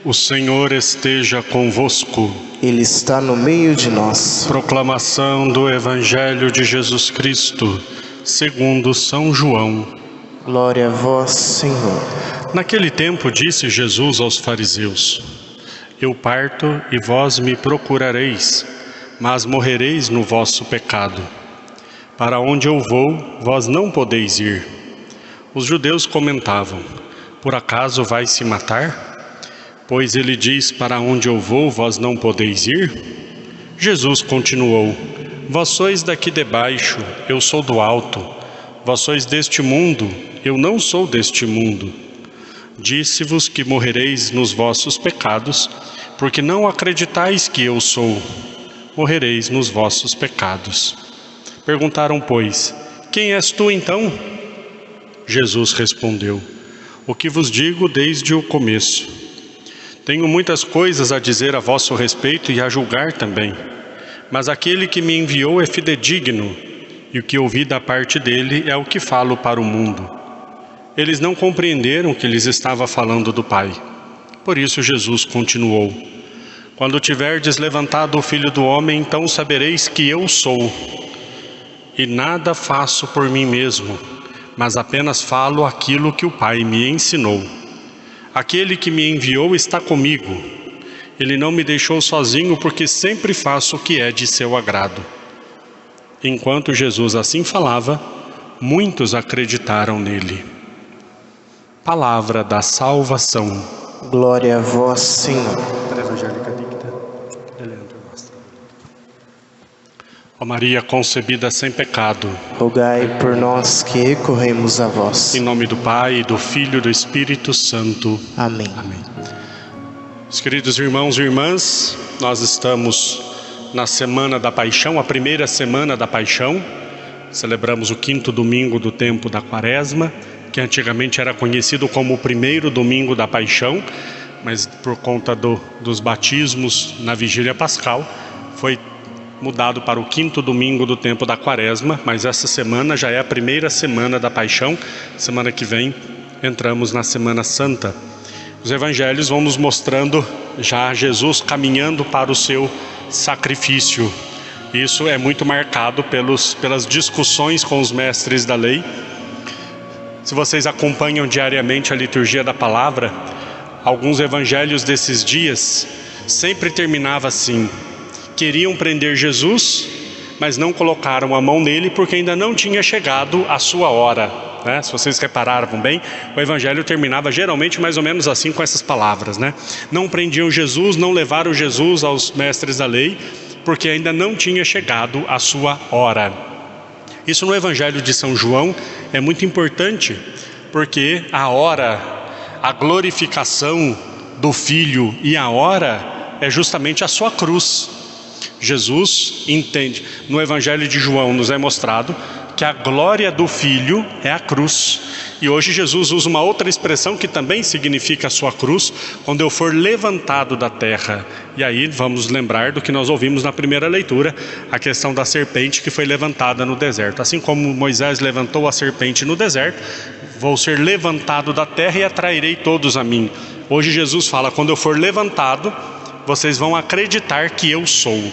O Senhor esteja convosco. Ele está no meio de nós. Proclamação do Evangelho de Jesus Cristo, segundo São João. Glória a vós, Senhor. Naquele tempo disse Jesus aos fariseus: Eu parto e vós me procurareis, mas morrereis no vosso pecado. Para onde eu vou, vós não podeis ir. Os judeus comentavam: Por acaso vai se matar? Pois ele diz: Para onde eu vou, vós não podeis ir? Jesus continuou: Vós sois daqui de baixo, eu sou do alto. Vós sois deste mundo, eu não sou deste mundo. Disse-vos que morrereis nos vossos pecados, porque não acreditais que eu sou. Morrereis nos vossos pecados. Perguntaram, pois: Quem és tu então? Jesus respondeu: O que vos digo desde o começo. Tenho muitas coisas a dizer a vosso respeito e a julgar também. Mas aquele que me enviou é fidedigno, e o que ouvi da parte dele é o que falo para o mundo. Eles não compreenderam que lhes estava falando do Pai. Por isso Jesus continuou: Quando tiverdes levantado o Filho do Homem, então sabereis que eu sou. E nada faço por mim mesmo, mas apenas falo aquilo que o Pai me ensinou. Aquele que me enviou está comigo. Ele não me deixou sozinho, porque sempre faço o que é de seu agrado. Enquanto Jesus assim falava, muitos acreditaram nele. Palavra da salvação. Glória a vós, Senhor. Ó Maria concebida sem pecado, Rogai por nós que recorremos a vós. em nome do Pai, do Filho e do Espírito Santo. Amém. Amém. Meus queridos irmãos e irmãs, nós estamos na Semana da Paixão, a primeira Semana da Paixão. Celebramos o 5º domingo do tempo da Quaresma, que antigamente era conhecido como o primeiro domingo da Paixão, mas por conta dos batismos na Vigília Pascal, foi mudado para o 5º domingo do tempo da Quaresma, mas essa semana já é a primeira semana da Paixão. Semana que vem entramos na Semana Santa. Os evangelhos vão nos mostrando já Jesus caminhando para o seu sacrifício. Isso é muito marcado pelas discussões com os mestres da lei. Se vocês acompanham diariamente a liturgia da palavra, alguns evangelhos desses dias sempre terminava assim: queriam prender Jesus, mas não colocaram a mão nele porque ainda não tinha chegado a sua hora, né? Se vocês repararam bem, o evangelho terminava geralmente mais ou menos assim, com essas palavras, né? Não prendiam Jesus, não levaram Jesus aos mestres da lei, porque ainda não tinha chegado a sua hora. Isso no Evangelho de São João é muito importante, porque a hora, a glorificação do Filho e a hora é justamente a sua cruz. Jesus entende, no Evangelho de João nos é mostrado que a glória do Filho é a cruz. E hoje Jesus usa uma outra expressão que também significa a sua cruz: quando eu for levantado da terra. E aí vamos lembrar do que nós ouvimos na primeira leitura, a questão da serpente que foi levantada no deserto. Assim como Moisés levantou a serpente no deserto, vou ser levantado da terra e atrairei todos a mim. Hoje Jesus fala: quando eu for levantado, vocês vão acreditar que eu sou.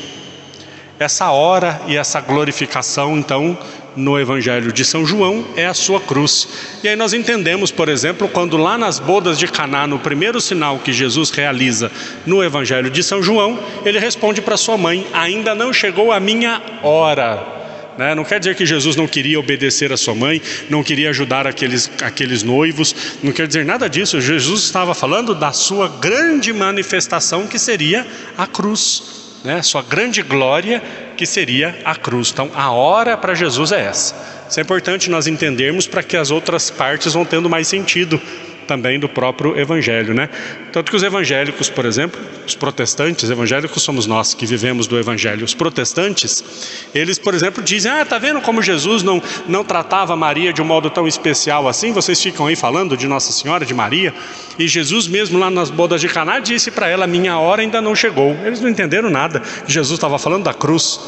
Essa hora e essa glorificação, então, no Evangelho de São João, é a sua cruz. E aí nós entendemos, por exemplo, quando lá nas bodas de Caná, no primeiro sinal que Jesus realiza no Evangelho de São João, ele responde para sua mãe: ainda não chegou a minha hora. Né? Não quer dizer que Jesus não queria obedecer a sua mãe, não queria ajudar aqueles noivos, não quer dizer nada disso. Jesus estava falando da sua grande manifestação, que seria a cruz. Né? Sua grande glória, que seria a cruz. Então a hora para Jesus é essa. Isso é importante nós entendermos, para que as outras partes vão tendo mais sentido também do próprio Evangelho, né? Tanto que os evangélicos, por exemplo, os protestantes, evangélicos somos nós que vivemos do Evangelho. Os protestantes, eles, por exemplo, dizem: tá vendo como Jesus não tratava Maria de um modo tão especial assim? Vocês ficam aí falando de Nossa Senhora, de Maria, e Jesus mesmo lá nas bodas de Caná disse para ela: minha hora ainda não chegou. Eles não entenderam nada. Jesus estava falando da cruz,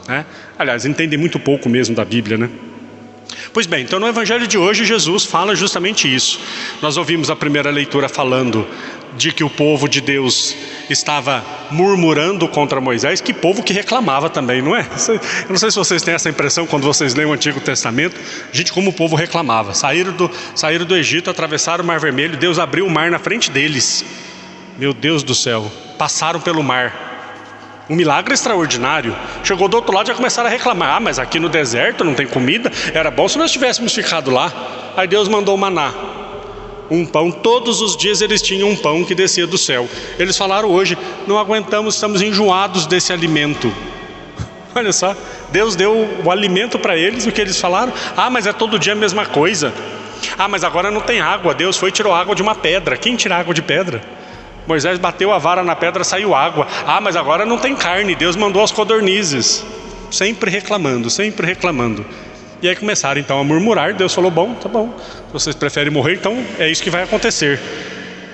né? Aliás, entendem muito pouco mesmo da Bíblia, né? Pois bem, então no Evangelho de hoje Jesus fala justamente isso. Nós ouvimos a primeira leitura falando de que o povo de Deus estava murmurando contra Moisés. Que povo que reclamava também, não é? Eu não sei se vocês têm essa impressão quando vocês leem o Antigo Testamento. Gente, como o povo reclamava. Saíram do Egito, atravessaram o Mar Vermelho, Deus abriu o mar na frente deles. Meu Deus do céu, passaram pelo mar. Um milagre extraordinário. Chegou do outro lado e já começaram a reclamar. Mas aqui no deserto não tem comida. Era bom se nós tivéssemos ficado lá. Aí Deus mandou o maná, um pão. Todos os dias eles tinham um pão que descia do céu. Eles falaram hoje: não aguentamos, estamos enjoados desse alimento. Olha só, Deus deu o alimento para eles. O que eles falaram? Mas é todo dia a mesma coisa. Mas agora não tem água. Deus foi e tirou água de uma pedra. Quem tira água de pedra? Moisés bateu a vara na pedra, saiu água. Mas agora não tem carne. Deus mandou as codornizes. Sempre reclamando, sempre reclamando. E aí começaram então a murmurar. Deus falou: bom, tá bom, se vocês preferem morrer, então é isso que vai acontecer.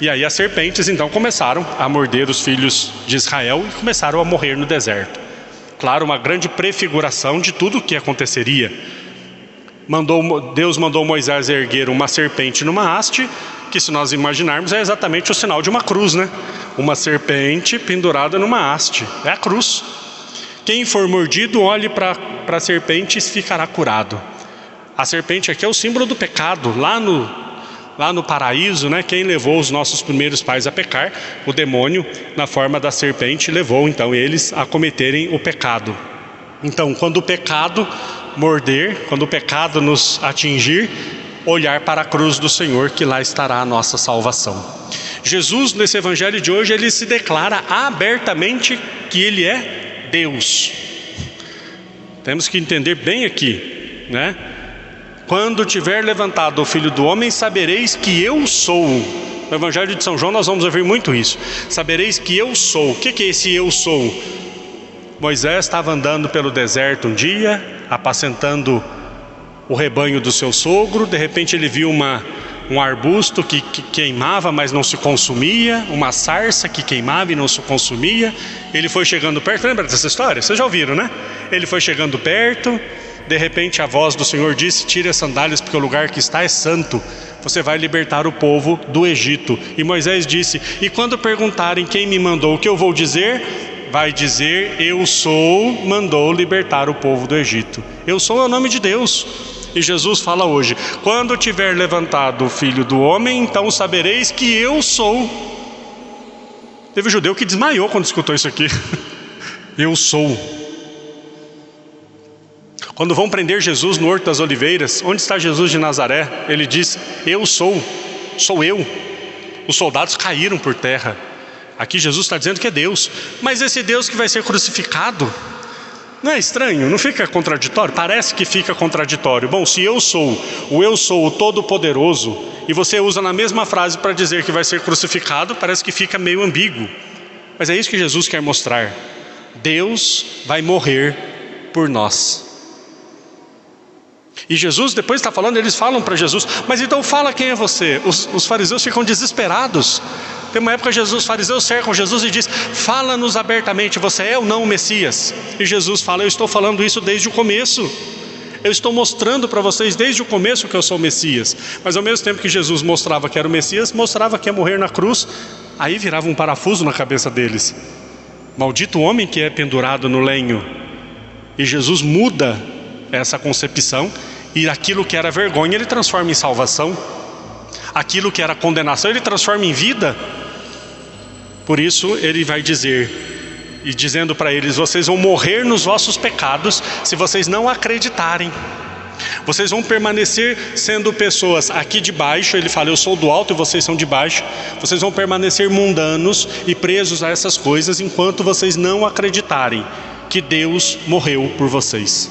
E aí as serpentes então começaram a morder os filhos de Israel e começaram a morrer no deserto. Claro, uma grande prefiguração de tudo o que aconteceria. Deus mandou Moisés erguer uma serpente numa haste, que, se nós imaginarmos, é exatamente o sinal de uma cruz, né? Uma serpente pendurada numa haste, é a cruz. Quem for mordido, olhe para a serpente e ficará curado. A serpente aqui é o símbolo do pecado. Lá no paraíso, né, quem levou os nossos primeiros pais a pecar? O demônio, na forma da serpente, levou então eles a cometerem o pecado. Então, quando o pecado morder, quando o pecado nos atingir, olhar para a cruz do Senhor, que lá estará a nossa salvação. Jesus, nesse evangelho de hoje, ele se declara abertamente que ele é Deus. Temos que entender bem aqui, né? Quando tiver levantado o Filho do Homem, sabereis que eu sou. No Evangelho de São João nós vamos ouvir muito isso. Sabereis que eu sou. O que é esse eu sou? Moisés estava andando pelo deserto um dia, apacentando o rebanho do seu sogro. De repente ele viu um arbusto que queimava, mas não se consumia, uma sarça que queimava e não se consumia. Ele foi chegando perto. Lembra dessa história? Vocês já ouviram, né? Ele foi chegando perto. De repente a voz do Senhor disse: tire as sandálias, porque o lugar que está é santo. Você vai libertar o povo do Egito. E Moisés disse: e quando perguntarem quem me mandou, o que eu vou dizer? Vai dizer: eu sou, mandou libertar o povo do Egito. Eu sou é o nome de Deus. E Jesus fala hoje: quando tiver levantado o Filho do Homem, então sabereis que eu sou. Teve um judeu que desmaiou quando escutou isso aqui. Eu sou. Quando vão prender Jesus no Horto das Oliveiras, onde está Jesus de Nazaré? Ele diz: eu sou eu. Os soldados caíram por terra. Aqui Jesus está dizendo que é Deus. Mas esse Deus que vai ser crucificado, não é estranho? Não fica contraditório? Parece que fica contraditório. Bom, se eu sou o Todo-Poderoso, e você usa na mesma frase para dizer que vai ser crucificado, parece que fica meio ambíguo. Mas é isso que Jesus quer mostrar. Deus vai morrer por nós. E Jesus depois está falando, eles falam para Jesus: mas então fala quem é você. Os fariseus ficam desesperados. Tem uma época que os fariseus cercam Jesus e diz: fala-nos abertamente, você é ou não o Messias? E Jesus fala: eu estou falando isso desde o começo. Eu estou mostrando para vocês desde o começo que eu sou o Messias. Mas ao mesmo tempo que Jesus mostrava que era o Messias, mostrava que ia morrer na cruz. Aí virava um parafuso na cabeça deles. Maldito o homem que é pendurado no lenho. E Jesus muda essa concepção, e aquilo que era vergonha ele transforma em salvação, aquilo que era condenação ele transforma em vida. Por isso ele vai dizer, e dizendo para eles: vocês vão morrer nos vossos pecados se vocês não acreditarem. Vocês vão permanecer sendo pessoas aqui de baixo. Ele fala: eu sou do alto e vocês são de baixo. Vocês vão permanecer mundanos e presos a essas coisas enquanto vocês não acreditarem que Deus morreu por vocês.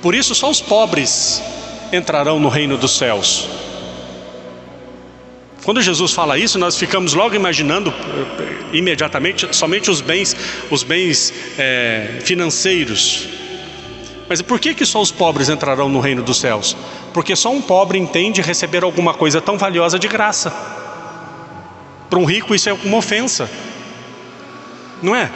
Por isso só os pobres entrarão no reino dos céus. Quando Jesus fala isso, nós ficamos logo imaginando imediatamente somente os bens financeiros. Mas por que só os pobres entrarão no reino dos céus? Porque só um pobre entende receber alguma coisa tão valiosa de graça. Para um rico isso é uma ofensa, não é?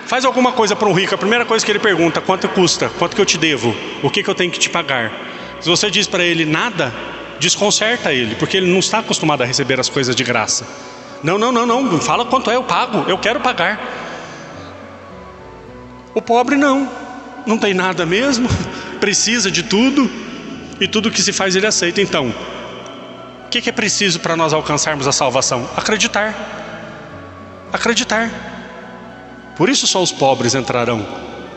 Faz alguma coisa para um rico, a primeira coisa que ele pergunta: quanto custa? Quanto que eu te devo? O que eu tenho que te pagar? Se você diz para ele nada, desconcerta ele, porque ele não está acostumado a receber as coisas de graça. Não, fala quanto é, eu pago, eu quero pagar. O pobre não tem nada mesmo, precisa de tudo, e tudo que se faz ele aceita. Então, o que é preciso para nós alcançarmos a salvação? Acreditar. Por isso só os pobres entrarão,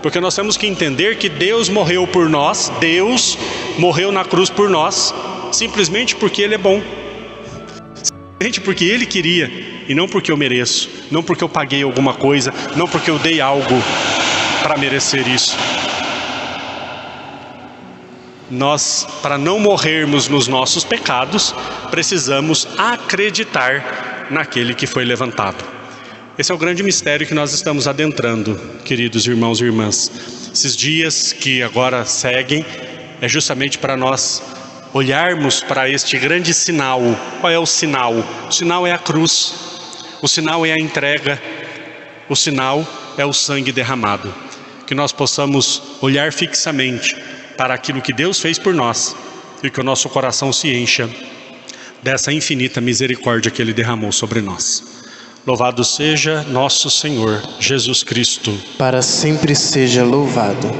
porque nós temos que entender que Deus morreu por nós, Deus morreu na cruz por nós, simplesmente porque Ele é bom, simplesmente porque Ele queria, e não porque eu mereço, não porque eu paguei alguma coisa, não porque eu dei algo para merecer isso. Nós, para não morrermos nos nossos pecados, precisamos acreditar naquele que foi levantado. Esse é o grande mistério que nós estamos adentrando, queridos irmãos e irmãs. Esses dias que agora seguem é justamente para nós olharmos para este grande sinal. Qual é o sinal? O sinal é a cruz, o sinal é a entrega, o sinal é o sangue derramado. Que nós possamos olhar fixamente para aquilo que Deus fez por nós e que o nosso coração se encha dessa infinita misericórdia que Ele derramou sobre nós. Louvado seja nosso Senhor Jesus Cristo. Para sempre seja louvado.